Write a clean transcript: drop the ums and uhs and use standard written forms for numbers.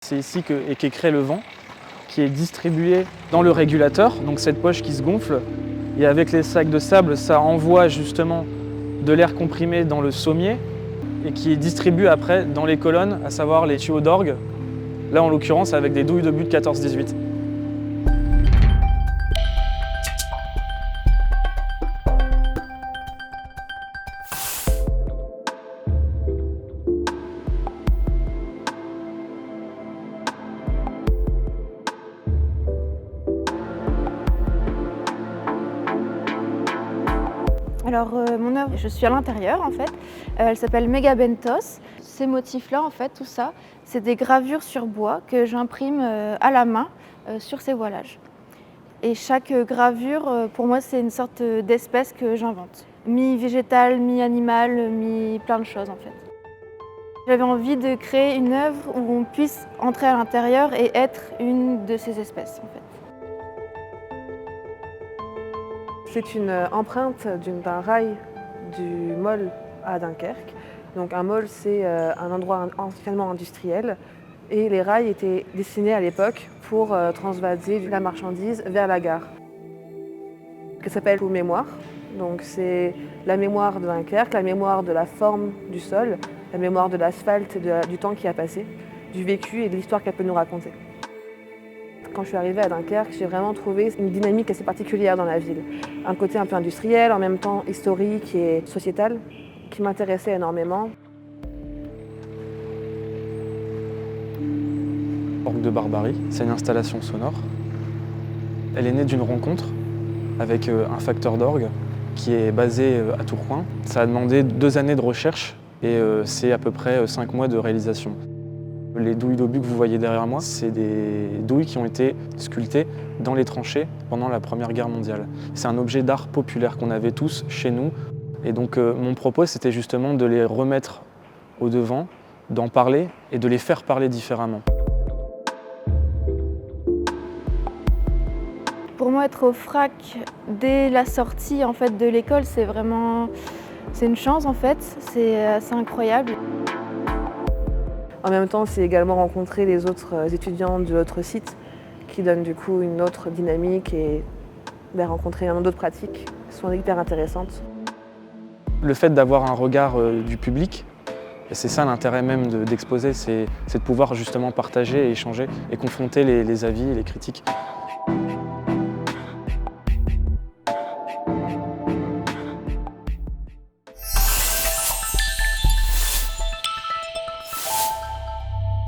C'est ici qu'est créé le vent, qui est distribué dans le régulateur, donc cette poche qui se gonfle. Et avec les sacs de sable, ça envoie justement de l'air comprimé dans le sommier et qui est distribué après dans les colonnes, à savoir les tuyaux d'orgue. Là, en l'occurrence, avec des douilles de but 14-18. Alors mon œuvre, je suis à l'intérieur en fait, elle s'appelle Megabentos. Ces motifs-là en fait, tout ça, c'est des gravures sur bois que j'imprime à la main sur ces voilages. Et chaque gravure, pour moi, c'est une sorte d'espèce que j'invente. Mi-végétale, mi-animale, mi-plein de choses en fait. J'avais envie de créer une œuvre où on puisse entrer à l'intérieur et être une de ces espèces en fait. C'est une empreinte d'un rail du Môle à Dunkerque. Donc un môle, c'est un endroit anciennement industriel et les rails étaient destinés à l'époque pour transvaser la marchandise vers la gare. Ça s'appelle mémoire. Donc c'est la mémoire de Dunkerque, la mémoire de la forme du sol, la mémoire de l'asphalte, du temps qui a passé, du vécu et de l'histoire qu'elle peut nous raconter. Quand je suis arrivée à Dunkerque, j'ai vraiment trouvé une dynamique assez particulière dans la ville. Un côté un peu industriel, en même temps historique et sociétal, qui m'intéressait énormément. Orgue de Barbarie, c'est une installation sonore. Elle est née d'une rencontre avec un facteur d'orgue qui est basé à Tourcoing. Ça a demandé 2 années de recherche et c'est à peu près 5 mois de réalisation. Les douilles d'obus que vous voyez derrière moi, c'est des douilles qui ont été sculptées dans les tranchées pendant la Première Guerre mondiale. C'est un objet d'art populaire qu'on avait tous chez nous. Et donc mon propos, c'était justement de les remettre au devant, d'en parler et de les faire parler différemment. Pour moi, être au FRAC dès la sortie en fait, de l'école, c'est une chance en fait, c'est assez incroyable. En même temps, c'est également rencontrer les autres étudiants de l'autre site qui donnent du coup une autre dynamique et rencontrer d'autres pratiques qui sont hyper intéressantes. Le fait d'avoir un regard du public, et c'est ça l'intérêt même d'exposer, c'est de pouvoir justement partager et échanger et confronter les avis et les critiques.